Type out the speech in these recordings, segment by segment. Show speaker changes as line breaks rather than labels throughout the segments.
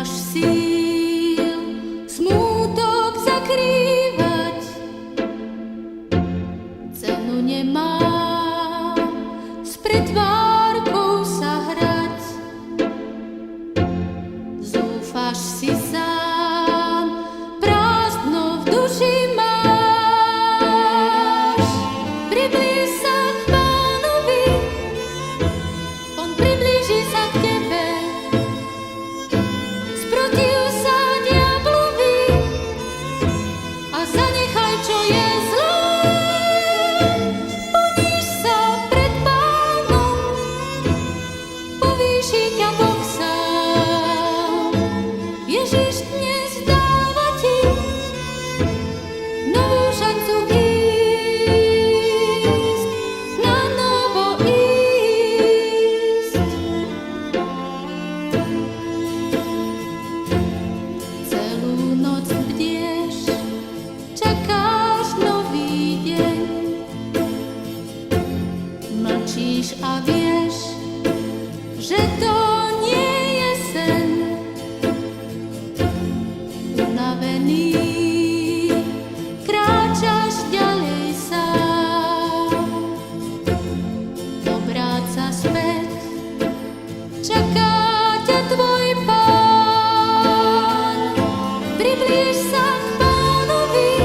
máš síl smútok zakrývať, cenu nemá s pretvárkou sa hrať. Zúfaš si sám, prázdno v duši máš. Priblíž sa k Pánovi, on priblíži sa k tebe. Sprotiv sa diablovi a zanechaj, čo je zlé. Poníž sa pred Pánom, povýši ťa Boh sám. Ježiš dnes dáva ti novú šancu ísť, na novo ísť. Celú noc bdieš, čakáš nový deň, mlčíš a vieš, že to nie je sen. Unavený kráčaš ďalej sám, obráť sa späť, čaká ťa tvoj Pán. Priblíž sa k Pánovi,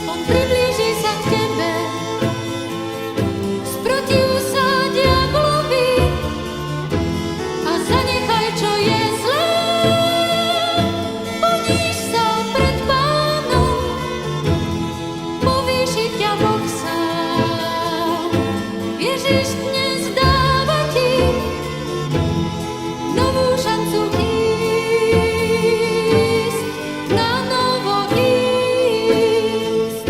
on priblíži sa k tebe. Sprotiv sa diablovi a zanechaj, čo je zlé. Poníž sa pred Pánom, povýši ťa Boh sám. Ježiš dnes dáva ti novú šancu ísť, na novo ísť.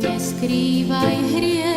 Neskrývaj hriech